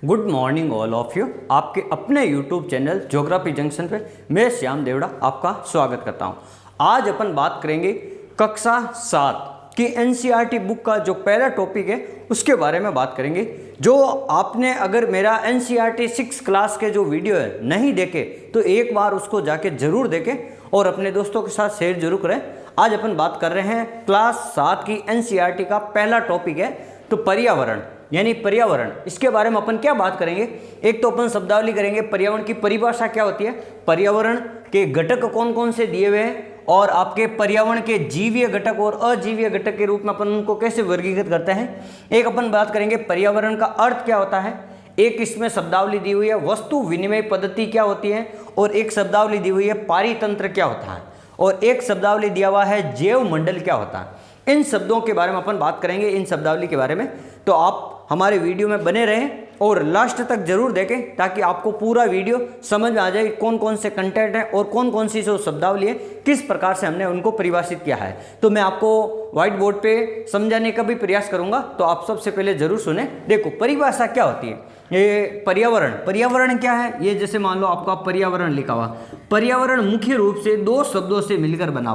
Good morning all of you. आपके अपने YouTube channel geography junction पे मैं श्याम देवड़ा आपका स्वागत करता हूँ। आज अपन बात करेंगे कक्षा 7 की एनसीईआरटी बुक का जो पहला टॉपिक है उसके बारे में बात करेंगे। जो आपने अगर मेरा एनसीईआरटी 6 क्लास के जो वीडियो है नहीं देखे तो एक बार उसको जाके ज़रूर देखें और अपने दोस्तों के साथ शेयर जरूर करें। आज अपन बात कर रहे हैं क्लास 7 की एनसीईआरटी का पहला टॉपिक है तो पर्यावरण यानी पर्यावरण। इसके बारे में अपन क्या बात करेंगे, एक तो अपन शब्दावली करेंगे, पर्यावरण की परिभाषा क्या होती है, पर्यावरण के घटक कौन कौन से दिए हुए हैं और आपके पर्यावरण के जीवीय घटक और अजीवीय घटक के रूप में अपन उनको कैसे वर्गीकृत करते हैं। एक अपन बात करेंगे पर्यावरण का अर्थ क्या होता है, एक इसमें शब्दावली दी हुई है वस्तु विनिमय पद्धति क्या होती है, और एक शब्दावली दी हुई है पारितंत्र क्या होता है, और एक शब्दावली दिया हुआ है जैव मंडल क्या होता है। इन शब्दों के बारे में अपन बात करेंगे, इन शब्दावली के बारे में। तो आप हमारे वीडियो में बने रहें और लास्ट तक जरूर देखें ताकि आपको पूरा वीडियो समझ में आ जाए कौन कौन से कंटेंट है और कौन कौन सी जो शब्दावली है किस प्रकार से हमने उनको परिभाषित किया है। तो मैं आपको व्हाइट बोर्ड पे समझाने का भी प्रयास करूंगा, तो आप सबसे पहले जरूर सुने। देखो परिभाषा क्या होती है, ये पर्यावरण क्या है, ये जैसे मान लो आपका पर्यावरण लिखा हुआ, पर्यावरण मुख्य रूप से दो शब्दों से मिलकर बना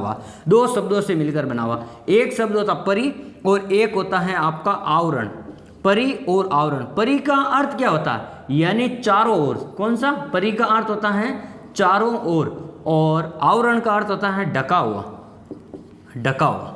हुआ, एक शब्द होता परि और एक होता है आपका आवरण। परि और आवरण, परि का अर्थ क्या होता है यानी चारों ओर, कौन सा, परि का अर्थ होता है चारों ओर, और आवरण का अर्थ होता है ढका हुआ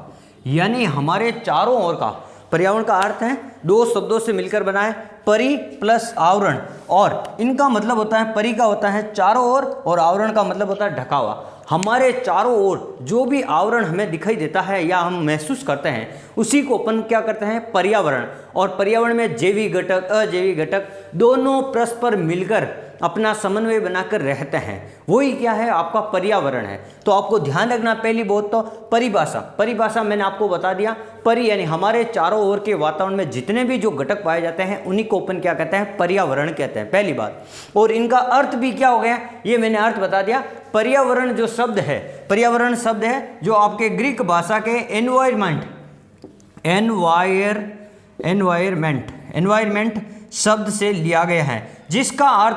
यानी हमारे चारों ओर का। पर्यावरण का अर्थ है दो शब्दों से मिलकर बना है, परि प्लस आवरण, और इनका मतलब होता है परि का होता है चारों ओर और आवरण का मतलब होता है ढका हुआ। हमारे चारों ओर जो भी आवरण हमें दिखाई देता है या हम महसूस करते हैं उसी को अपन क्या करते हैं पर्यावरण। और पर्यावरण में जैविक घटक अजैविक घटक दोनों परस्पर मिलकर अपना समन्वय बनाकर रहते हैं, वही क्या है आपका पर्यावरण है। तो आपको ध्यान रखना पहली बात तो परिभाषा मैंने आपको बता दिया, परि यानी हमारे चारों ओर के वातावरण में जितने भी जो घटक पाए जाते हैं उन्हीं को अपन क्या कहते हैं पर्यावरण कहते हैं, पहली बात। और इनका अर्थ भी क्या हो गया ये मैंने अर्थ बता दिया। पर्यावरण जो शब्द है, पर्यावरण शब्द है जो आपके ग्रीक भाषा के एनवायरमेंट शब्द से लिया गया है, जिसका अर्थ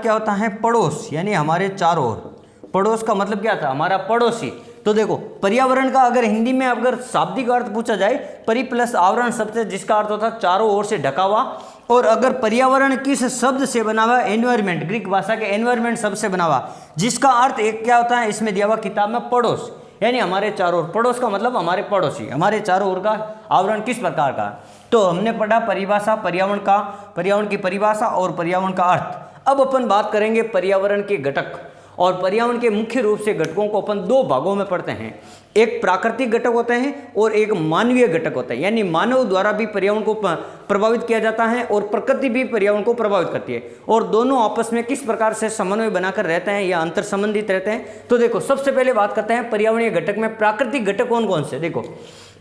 क्या होता है पड़ोस, यानी हमारे चारों ओर। पड़ोस का मतलब क्या था, हमारा पड़ोसी। तो देखो पर्यावरण का अगर हिंदी में अगर शाब्दिक अर्थ पूछा जाए, परि प्लस आवरण शब्द से जिसका अर्थ होता है चारों ओर से ढका हुआ। और अगर पर्यावरण किस शब्द से बना हुआ, एनवायरमेंट, ग्रीक भाषा के एनवायरमेंट शब्द से बना हुआ, जिसका अर्थ एक क्या होता है इसमें दिया हुआ किताब में पड़ोस, यानी हमारे चारों ओर। पड़ोस का मतलब हमारे पड़ोसी, हमारे चारों ओर का आवरण किस प्रकार का। तो हमने पढ़ा परिभाषा, पर्यावरण की परिभाषा और पर्यावरण का अर्थ। अब अपन बात करेंगे पर्यावरण के घटक, और पर्यावरण के मुख्य रूप से घटकों को अपन दो भागों में पढ़ते हैं, एक प्राकृतिक घटक होते हैं और एक मानवीय घटक होता है। यानी मानव द्वारा भी पर्यावरण को प्रभावित किया जाता है और प्रकृति भी पर्यावरण को प्रभावित करती है, और दोनों आपस में किस प्रकार से समन्वय बनाकर रहते हैं या अंतर संबंधित रहते हैं। तो देखो सबसे पहले बात करते हैं पर्यावरणीय घटक में प्राकृतिक घटक कौन कौन से। देखो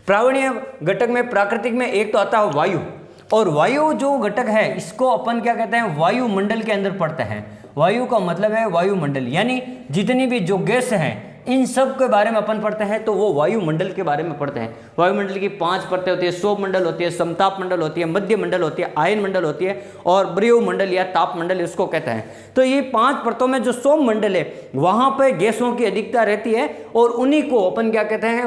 पर्यावरणीय घटक में प्राकृतिक में एक तो आता है वायु, और वायु जो घटक है इसको अपन क्या कहते हैं वायुमंडल के अंदर पढ़ते हैं। वायु का मतलब है वायुमंडल, यानी जितनी भी जो गैस हैं इन सब के बारे में अपन पढ़ते हैं तो वो वायुमंडल के बारे में पढ़ते हैं। वायुमंडल की 5 परतें होती है, शोभ मंडल होती है, समताप मंडल होती है, मध्य मंडल होती है, आयन मंडल होती है, और ब्रियो मंडल या ताप मंडल इसको कहते हैं। तो ये 5 परतों में जो शोभ मंडल है वहाँ पर गैसों की अधिकता रहती है और उन्हीं को अपन क्या कहते हैं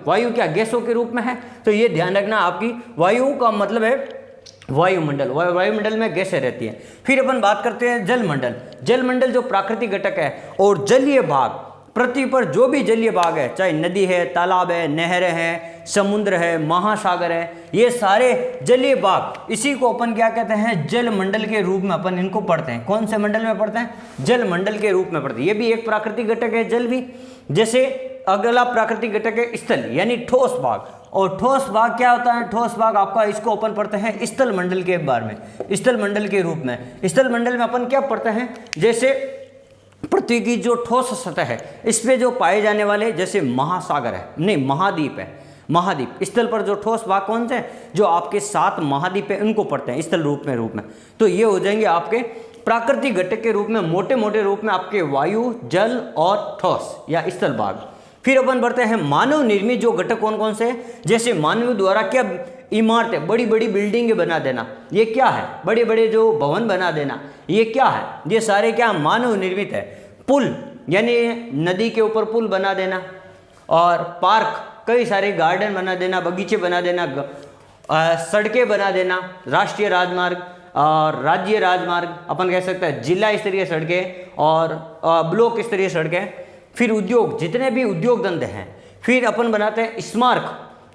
वायु क्या गैसों के रूप में है। तो ये ध्यान रखना, आपकी वायु का मतलब है वायुमंडल में गैसें रहती हैं। फिर अपन बात करते हैं जलमंडल जो प्राकृतिक घटक है, और जलीय भाग, पृथ्वी पर जो भी जलीय भाग है, चाहे नदी है, तालाब है, नहरें हैं, समुद्र है, महासागर है, ये सारे जलीय भाग, इसी को अपन क्या कहते हैं जलमंडल के रूप में अपन इनको पढ़ते हैं। कौन से मंडल में पढ़ते हैं, जलमंडल के रूप में पढ़ते हैं। ये भी एक प्राकृतिक घटक है जल भी। जैसे अगला प्राकृतिक घटक है स्थल यानी ठोस भाग, और ठोस भाग क्या होता है, ठोस भाग आपका इसको अपन पढ़ते हैं स्थल मंडल के बारे में, स्थल मंडल के रूप में। स्थल मंडल में अपन क्या पढ़ते हैं, जैसे पृथ्वी की जो ठोस सतह है इस पे जो पाए जाने वाले जैसे महाद्वीप है, महाद्वीप स्थल पर जो ठोस भाग कौन से जो आपके 7 महाद्वीप है उनको पढ़ते हैं स्थल रूप में। तो ये हो जाएंगे आपके प्राकृतिक घटक के रूप में, मोटे रूप में आपके वायु, जल और ठोस या स्थल भाग। फिर अपन बढ़ते हैं मानव निर्मित जो घटक कौन कौन से, जैसे मानव द्वारा क्या इमारतें, बड़ी बड़ी बिल्डिंगें बना देना, ये क्या है? बड़े बड़े जो भवन बना देना, ये क्या है? ये सारे क्या मानव निर्मित है। पुल यानी नदी के ऊपर पुल बना देना, और पार्क, कई सारे गार्डन बना देना, बगीचे बना देना, सड़कें बना देना, राष्ट्रीय राजमार्ग और राज्य राजमार्ग, अपन कह सकते हैं जिला स्तरीय सड़कें और ब्लॉक स्तरीय सड़कें। फिर उद्योग, जितने भी उद्योग धंधे हैं। फिर अपन बनाते हैं स्मारक,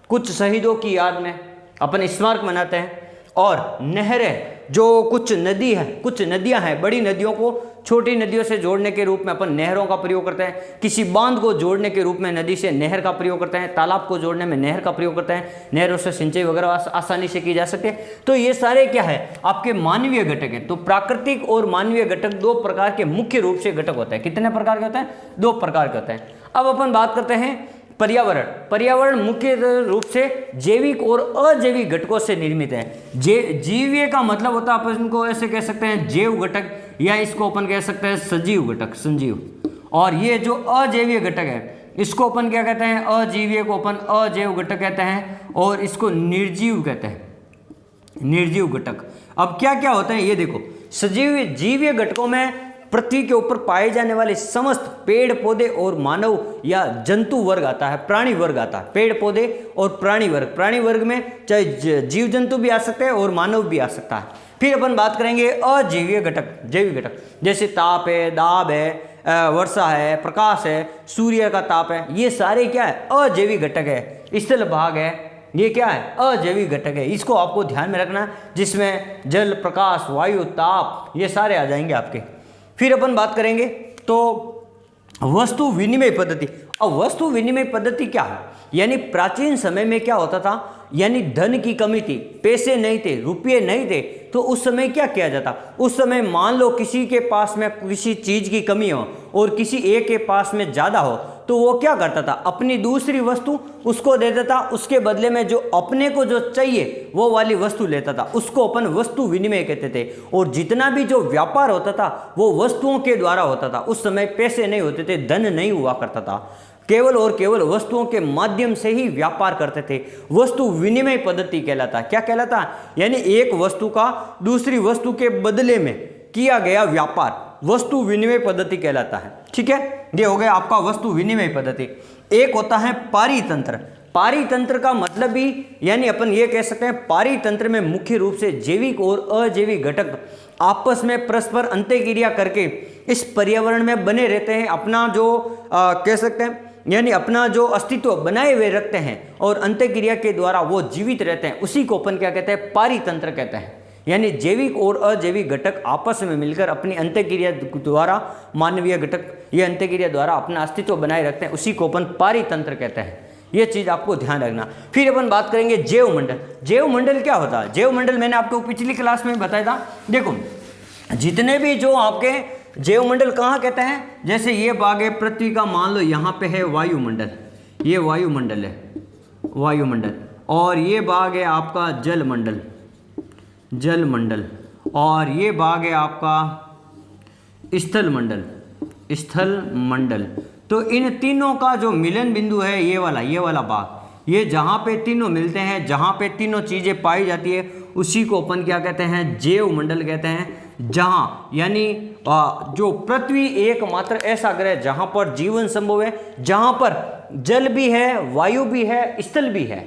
कुछ शहीदों की याद में अपन स्मारक बनाते हैं। और नहरें, जो कुछ नदी है, कुछ नदियां हैं, बड़ी नदियों को छोटी नदियों से जोड़ने के रूप में अपन नहरों का प्रयोग करते हैं। किसी बांध को जोड़ने के रूप में नदी से नहर का प्रयोग करते हैं। तालाब को जोड़ने में नहर का प्रयोग करते हैं। नहरों से सिंचाई वगैरह आसानी से की जा सकती है। तो ये सारे क्या है? आपके मानवीय घटक हैं। तो प्राकृतिक और मानवीय घटक दो प्रकार के मुख्य रूप से घटक होते हैं। कितने प्रकार के होते हैं? दो प्रकार के होते हैं। अब अपन बात करते हैं पर्यावरण। पर्यावरण मुख्य रूप से जैविक और अजैविक घटकों से निर्मित है। जीवीय का मतलब होता है, अपन को ऐसे कह सकते हैं जैव घटक, या इसको अपन कह सकते हैं सजीव घटक, संजीव। और ये जो अजैवीय घटक है, इसको अपन क्या कहते हैं? अजीवीय को अपन अजैव घटक कहते हैं, और इसको निर्जीव कहते हैं, निर्जीव घटक। अब क्या क्या होते हैं ये देखो। सजीव जीवीय घटकों में पृथ्वी के ऊपर पाए जाने वाले समस्त पेड़ पौधे और मानव या जंतु वर्ग आता है, प्राणी वर्ग आता है। पेड़ पौधे और प्राणी वर्ग, प्राणी वर्ग में चाहे जीव जंतु भी आ सकते हैं और मानव भी आ सकता है। फिर अपन बात करेंगे अजीवीय घटक, जैविक घटक, जैसे ताप है, दाब है, वर्षा है, प्रकाश है, सूर्य का ताप है, ये सारे क्या है? अजैविक घटक है। स्थल भाग है, ये क्या है? अजैविक घटक है। इसको आपको ध्यान में रखना, जिसमें जल, प्रकाश, वायु, ताप, ये सारे आ जाएंगे आपके। फिर अपन बात करेंगे तो वस्तु विनिमय पद्धति। अब वस्तु विनिमय पद्धति क्या है? यानी प्राचीन समय में क्या होता था, यानी धन की कमी थी, पैसे नहीं थे, रुपये नहीं थे, तो उस समय क्या किया जाता? उस समय मान लो किसी के पास में किसी चीज की कमी हो और किसी एक के पास में ज्यादा हो, तो वो क्या करता था? अपनी दूसरी वस्तु उसको दे देता, उसके बदले में जो अपने को जो चाहिए वो वाली वस्तु लेता था। उसको अपन वस्तु विनिमय कहते थे। और जितना भी जो व्यापार होता था वो वस्तुओं के द्वारा होता था। उस समय पैसे नहीं होते थे, धन नहीं हुआ करता था, केवल और केवल वस्तुओं के माध्यम से ही व्यापार करते थे। वस्तु विनिमय पद्धति कहलाता। क्या कहलाता? यानी एक वस्तु का दूसरी वस्तु के बदले में किया गया व्यापार वस्तु विनिमय पद्धति कहलाता है। ठीक है, ये हो गया आपका वस्तु विनिमय पद्धति। एक होता है पारितंत्र। पारितंत्र का मतलब भी, यानी अपन ये कह सकते हैं, पारितंत्र में मुख्य रूप से जैविक और अजैविक घटक आपस में परस्पर अंतःक्रिया करके इस पर्यावरण में बने रहते हैं, अपना जो कह सकते हैं यानी अपना जो अस्तित्व बनाए हुए रखते हैं और अंतःक्रिया के द्वारा वो जीवित रहते हैं। उसी को अपन क्या कहते हैं? पारितंत्र कहते हैं। यानी जैविक और अजैविक घटक आपस में मिलकर अपनी अंतःक्रिया द्वारा, मानवीय घटक ये अंतःक्रिया द्वारा अपना अस्तित्व बनाए रखते हैं, उसी को अपन पारितंत्र कहते हैं। ये चीज़ आपको ध्यान रखना। फिर अपन बात करेंगे जैव मंडल। जैव मंडल क्या होता है? जैव मंडल मैंने आपको पिछली क्लास में बताया था। देखो, जितने भी जो आपके जैव मंडल कहाँ कहते हैं? जैसे ये भाग है पृथ्वी का, मान लो यहाँ पे है वायुमंडल, ये वायुमंडल है, वायुमंडल। और ये भाग है आपका जल मंडल, जल मंडल। और ये भाग है आपका स्थल मंडल, स्थल मंडल। तो इन तीनों का जो मिलन बिंदु है ये वाला भाग, ये जहाँ पे तीनों मिलते हैं, जहाँ पे तीनों चीज़ें पाई जाती है, उसी को अपन क्या कहते हैं? जैव मंडल कहते हैं। जहाँ यानी जो पृथ्वी एकमात्र ऐसा ग्रह जहाँ पर जीवन संभव है, जहाँ पर जल भी है, वायु भी है, स्थल भी है,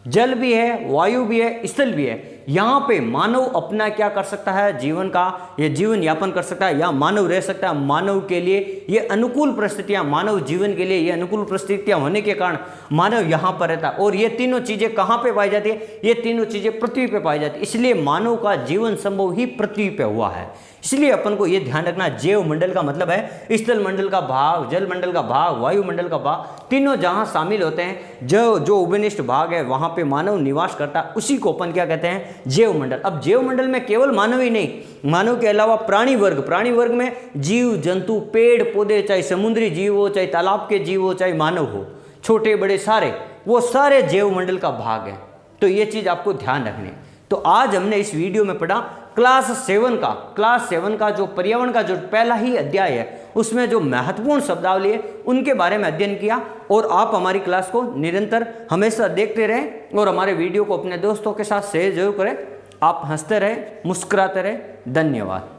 जल भी है, वायु भी है, स्थल भी है। यहाँ पे मानव अपना क्या कर सकता है? जीवन का ये जीवन यापन कर सकता है, या मानव रह सकता है। मानव के लिए ये अनुकूल परिस्थितियाँ, मानव जीवन के लिए ये अनुकूल परिस्थितियाँ होने के कारण मानव यहाँ पर रहता है। और ये तीनों चीज़ें कहाँ पे पाई जाती है? ये तीनों चीज़ें पृथ्वी पे पाई जाती है। इसलिए मानव का जीवन संभव ही पृथ्वी पे हुआ है। इसलिए अपन को ये ध्यान रखना, जैव मंडल का मतलब है स्थल मंडल का भाग, जल मंडल का भाग, वायुमंडल का भाग, तीनों जहाँ शामिल होते हैं, जो उपनिष्ठ भाग है वहाँ पे मानव निवास करता है, उसी को अपन क्या कहते हैं? जैव मंडल। अब जैव मंडल में केवल मानव ही नहीं, मानव के अलावा प्राणी वर्ग में जीव जंतु, पेड़ पौधे, चाहे समुद्री जीव हो, चाहे तालाब के जीव हो, चाहे मानव हो, छोटे बड़े सारे, वो सारे जैव मंडल का भाग है। तो ये चीज़ आपको ध्यान रखनी है। तो आज हमने इस वीडियो में पढ़ा क्लास 7 का जो पर्यावरण का जो पहला ही अध्याय है, उसमें जो महत्वपूर्ण शब्दावली है उनके बारे में अध्ययन किया। और आप हमारी क्लास को निरंतर हमेशा देखते रहें और हमारे वीडियो को अपने दोस्तों के साथ शेयर जरूर करें। आप हंसते रहें, मुस्कुराते रहें। धन्यवाद।